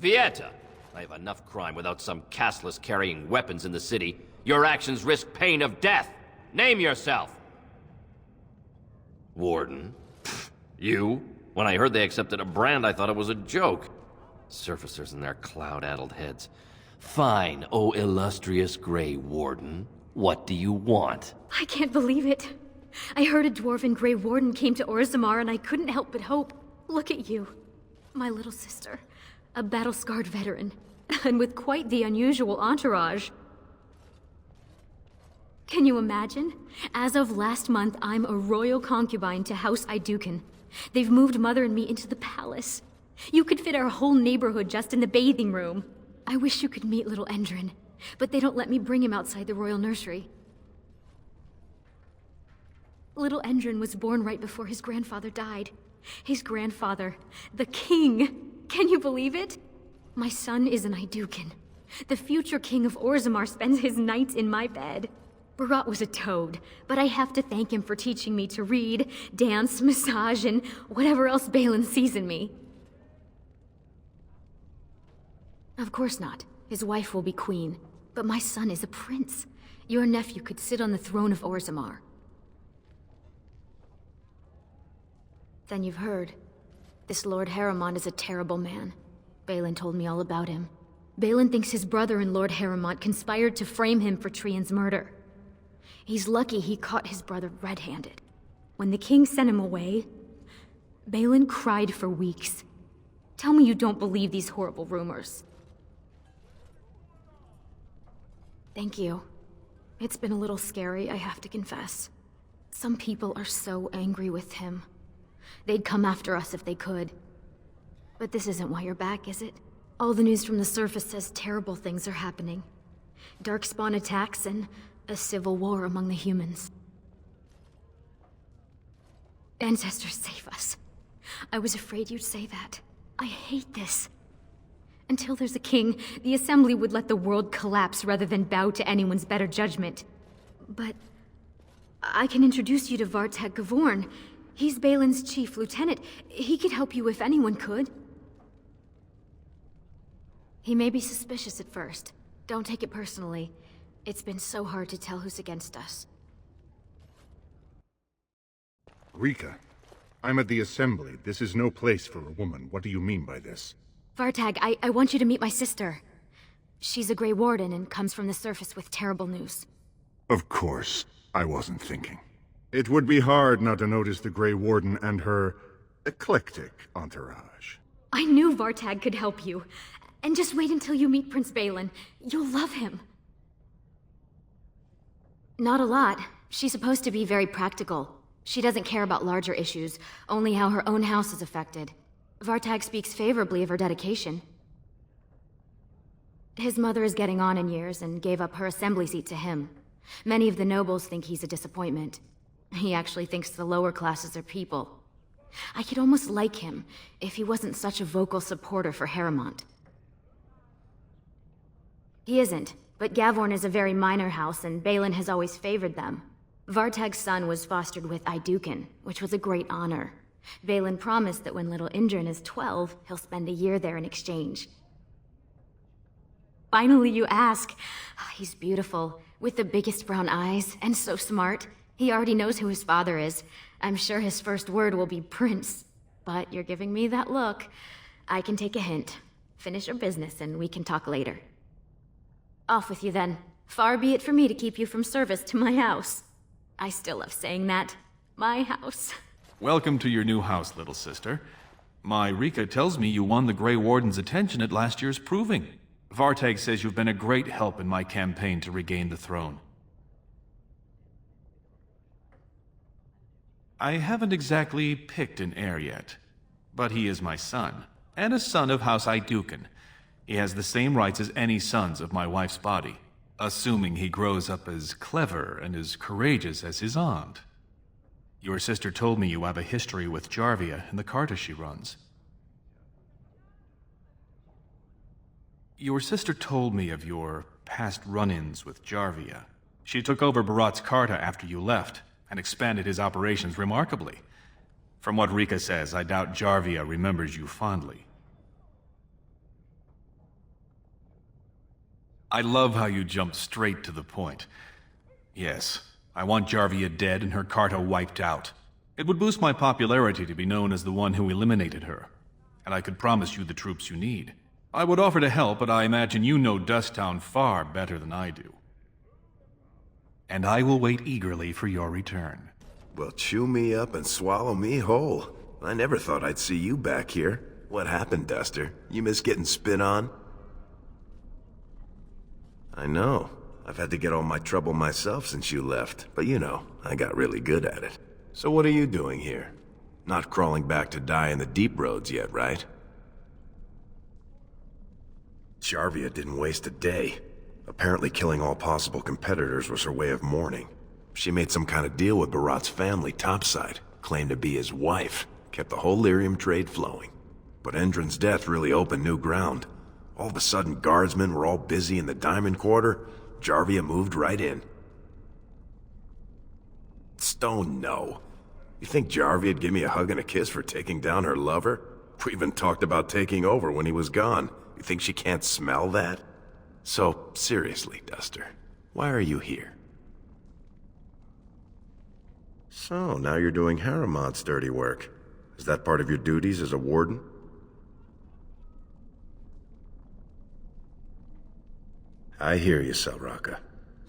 Pieta! I have enough crime without some castless carrying weapons in the city. Your actions risk pain of death. Name yourself! Warden? Pfft, you? When I heard they accepted a brand, I thought it was a joke. Surfacers and their cloud-addled heads. Fine, oh illustrious Grey Warden. What do you want? I can't believe it. I heard a dwarven Grey Warden came to Orzammar and I couldn't help but hope. Look at you. My little sister. A battle-scarred veteran. And with quite the unusual entourage. Can you imagine? As of last month, I'm a royal concubine to House Iduken. They've moved Mother and me into the palace. You could fit our whole neighborhood just in the bathing room. I wish you could meet little Endrin, but they don't let me bring him outside the royal nursery. Little Endrin was born right before his grandfather died. His grandfather, the king. Can you believe it? My son is an Iduken. The future king of Orzammar spends his nights in my bed. Barat was a toad, but I have to thank him for teaching me to read, dance, massage, and whatever else Balin sees in me. Of course not. His wife will be queen. But my son is a prince. Your nephew could sit on the throne of Orzammar. Then you've heard. This Lord Harrimont is a terrible man. Balin told me all about him. Balin thinks his brother and Lord Harrimont conspired to frame him for Trian's murder. He's lucky he caught his brother red-handed. When the king sent him away, Balin cried for weeks. Tell me you don't believe these horrible rumors. Thank you. It's been a little scary, I have to confess. Some people are so angry with him. They'd come after us if they could. But this isn't why you're back, is it? All the news from the surface says terrible things are happening. Darkspawn attacks and a civil war among the humans. Ancestors, save us. I was afraid you'd say that. I hate this. Until there's a king, the Assembly would let the world collapse rather than bow to anyone's better judgment. But I can introduce you to Vartag Gavorn. He's Balin's chief lieutenant. He could help you if anyone could. He may be suspicious at first. Don't take it personally. It's been so hard to tell who's against us. Rika, I'm at the Assembly. This is no place for a woman. What do you mean by this? Vartag, I want you to meet my sister. She's a Grey Warden and comes from the surface with terrible news. Of course. I wasn't thinking. It would be hard not to notice the Grey Warden and her eclectic entourage. I knew Vartag could help you. And just wait until you meet Prince Balin. You'll love him. Not a lot. She's supposed to be very practical. She doesn't care about larger issues, only how her own house is affected. Vartag speaks favorably of her dedication. His mother is getting on in years and gave up her assembly seat to him. Many of the nobles think he's a disappointment. He actually thinks the lower classes are people. I could almost like him if he wasn't such a vocal supporter for Harrimont. He isn't, but Gavorn is a very minor house and Balin has always favored them. Vartag's son was fostered with Iduken, which was a great honor. Balin promised that when little Indrin is 12, he'll spend a year there in exchange. Finally you ask. He's beautiful, with the biggest brown eyes, and so smart. He already knows who his father is. I'm sure his first word will be Prince. But you're giving me that look. I can take a hint. Finish your business and we can talk later. Off with you then. Far be it for me to keep you from service to my house. I still love saying that. My house. Welcome to your new house, little sister. My Rika tells me you won the Grey Warden's attention at last year's proving. Vartag says you've been a great help in my campaign to regain the throne. I haven't exactly picked an heir yet, but he is my son, and a son of House Iduken. He has the same rights as any sons of my wife's body, assuming he grows up as clever and as courageous as his aunt. Your sister told me you have a history with Jarvia and the Carta she runs. Your sister told me of your past run-ins with Jarvia. She took over Barat's Carta after you left, and expanded his operations remarkably. From what Rika says, I doubt Jarvia remembers you fondly. I love how you jumped straight to the point. Yes, I want Jarvia dead and her Carta wiped out. It would boost my popularity to be known as the one who eliminated her. And I could promise you the troops you need. I would offer to help, but I imagine you know Dusttown far better than I do. And I will wait eagerly for your return. Well, chew me up and swallow me whole. I never thought I'd see you back here. What happened, Duster? You miss getting spit on? I know. I've had to get all my trouble myself since you left, but you know, I got really good at it. So what are you doing here? Not crawling back to die in the deep roads yet, right? Jarvia didn't waste a day. Apparently killing all possible competitors was her way of mourning. She made some kind of deal with Barat's family topside, claimed to be his wife, kept the whole lyrium trade flowing. But Endron's death really opened new ground. All of a sudden, guardsmen were all busy in the Diamond Quarter. Jarvia moved right in. Stone, no. You think Jarvia'd give me a hug and a kiss for taking down her lover? We even talked about taking over when he was gone. You think she can't smell that? So, seriously, Duster, why are you here? So, now you're doing Harrimod's dirty work. Is that part of your duties as a warden? I hear you, Selraka.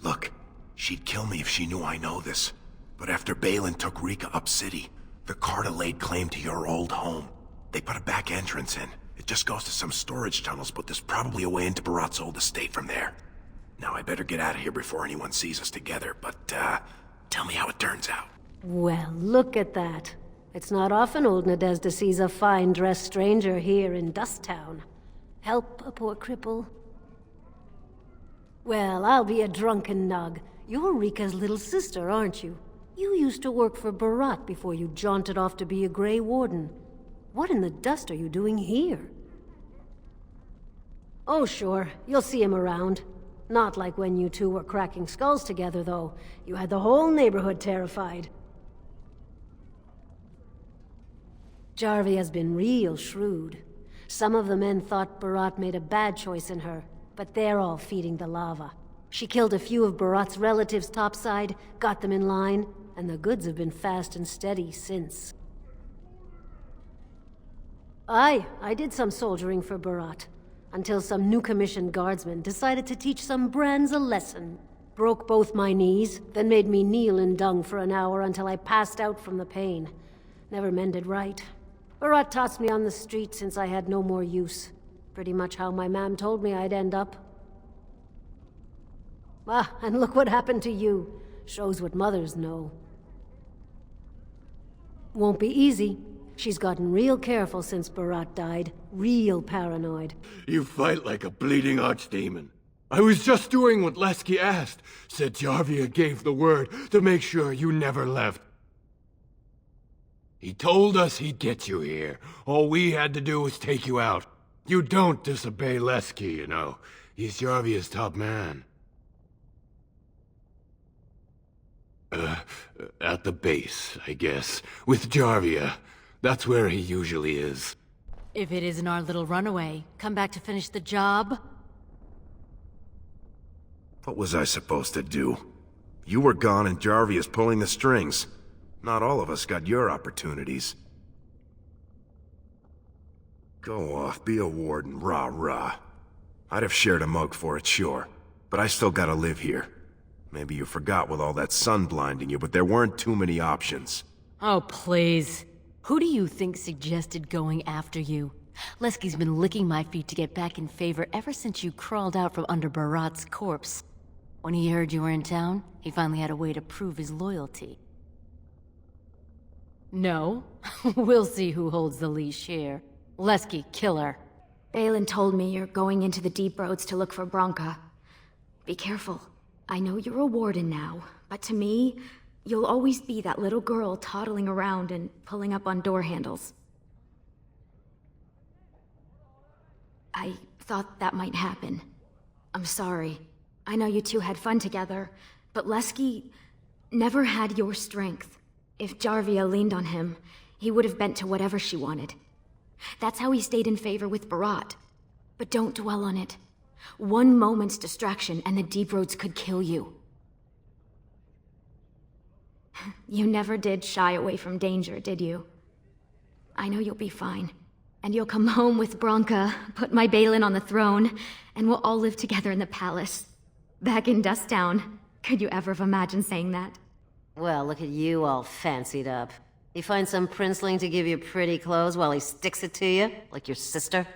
Look, she'd kill me if she knew I know this. But after Balin took Rika up city, the Carta laid claim to your old home. They put a back entrance in. It just goes to some storage tunnels, but there's probably a way into Barat's old estate from there. Now I better get out of here before anyone sees us together, but, tell me how it turns out. Well, look at that. It's not often old Nadezhda sees a fine-dressed stranger here in Dusttown. Help a poor cripple? Well, I'll be a drunken nug. You're Rika's little sister, aren't you? You used to work for Barat before you jaunted off to be a Grey Warden. What in the dust are you doing here? Oh, sure. You'll see him around. Not like when you two were cracking skulls together, though. You had the whole neighborhood terrified. Jarvia's been real shrewd. Some of the men thought Barat made a bad choice in her, but they're all feeding the lava. She killed a few of Barat's relatives topside, got them in line, and the goods have been fast and steady since. Aye, I did some soldiering for Barat, until some new commissioned guardsmen decided to teach some brands a lesson. Broke both my knees, then made me kneel in dung for an hour until I passed out from the pain. Never mended right. Barat tossed me on the street since I had no more use. Pretty much how my mam told me I'd end up. Ah, and look what happened to you. Shows what mothers know. Won't be easy. She's gotten real careful since Barat died. Real paranoid. You fight like a bleeding archdemon. I was just doing what Lesky asked. Said Jarvia gave the word to make sure you never left. He told us he'd get you here. All we had to do was take you out. You don't disobey Lesky, you know. He's Jarvia's top man. At the base, I guess. With Jarvia. That's where he usually is. If it isn't our little runaway, come back to finish the job? What was I supposed to do? You were gone and Jarvia's pulling the strings. Not all of us got your opportunities. Go off, be a warden, rah-rah. I'd have shared a mug for it, sure. But I still gotta live here. Maybe you forgot with all that sun blinding you, but there weren't too many options. Oh, please. Who do you think suggested going after you? Lesky's been licking my feet to get back in favor ever since you crawled out from under Barat's corpse. When he heard you were in town, he finally had a way to prove his loyalty. No? We'll see who holds the leash here. Lesky, kill her. Balin told me you're going into the deep roads to look for Branka. Be careful. I know you're a warden now, but to me, you'll always be that little girl toddling around and pulling up on door handles. I thought that might happen. I'm sorry. I know you two had fun together, but Lesky never had your strength. If Jarvia leaned on him, he would have bent to whatever she wanted. That's how he stayed in favor with Barat. But don't dwell on it. One moment's distraction and the deep roads could kill you. You never did shy away from danger, did you? I know you'll be fine. And you'll come home with Bronca, put my Balin on the throne, and we'll all live together in the palace. Back in Dusttown. Could you ever have imagined saying that? Well, look at you all fancied up. You find some princeling to give you pretty clothes while he sticks it to you, like your sister?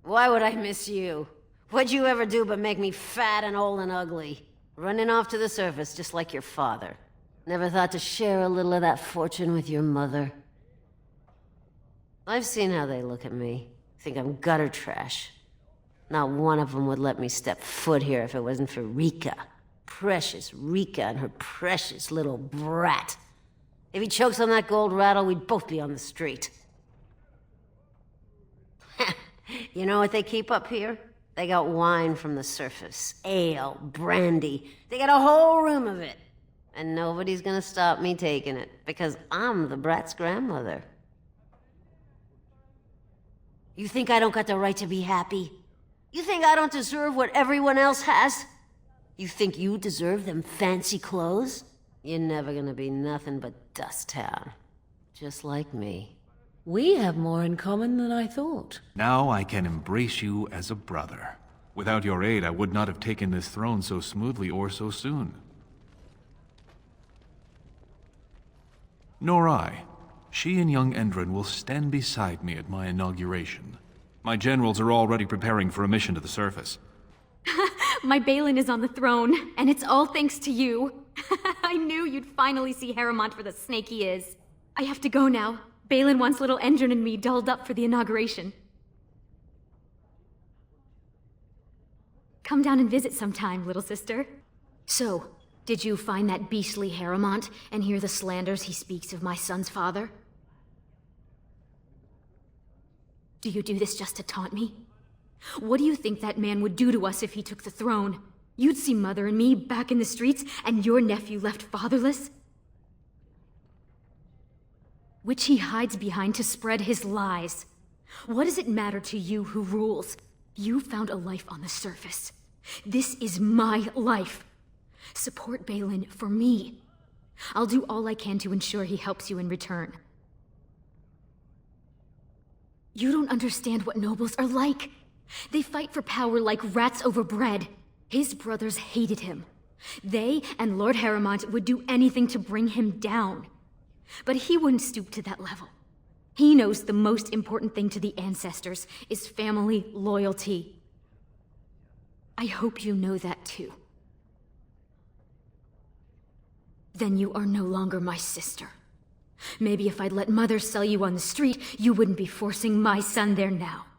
Why would I miss you? What'd you ever do but make me fat and old and ugly? Running off to the surface just like your father. Never thought to share a little of that fortune with your mother? I've seen how they look at me. Think I'm gutter trash. Not one of them would let me step foot here if it wasn't for Rika. Precious Rika and her precious little brat. If he chokes on that gold rattle, we'd both be on the street. You know what they keep up here? They got wine from the surface. Ale, brandy. They got a whole room of it. And nobody's gonna stop me taking it, because I'm the brat's grandmother. You think I don't got the right to be happy? You think I don't deserve what everyone else has? You think you deserve them fancy clothes? You're never gonna be nothing but Dust Town. Just like me. We have more in common than I thought. Now I can embrace you as a brother. Without your aid, I would not have taken this throne so smoothly or so soon. Nor I. She and young Endron will stand beside me at my inauguration. My generals are already preparing for a mission to the surface. My Balin is on the throne, and it's all thanks to you. I knew you'd finally see Harrowmont for the snake he is. I have to go now. Balin wants little Endron and me dolled up for the inauguration. Come down and visit sometime, little sister. So, did you find that beastly Harrowmont and hear the slanders he speaks of my son's father? Do you do this just to taunt me? What do you think that man would do to us if he took the throne? You'd see Mother and me back in the streets, and your nephew left fatherless? Which he hides behind to spread his lies. What does it matter to you who rules? You found a life on the surface. This is my life. Support Balin for me. I'll do all I can to ensure he helps you in return. You don't understand what nobles are like. They fight for power like rats over bread. His brothers hated him. They and Lord Harrowmont would do anything to bring him down. But he wouldn't stoop to that level. He knows the most important thing to the ancestors is family loyalty. I hope you know that too. Then you are no longer my sister. Maybe if I'd let Mother sell you on the street, you wouldn't be forcing my son there now.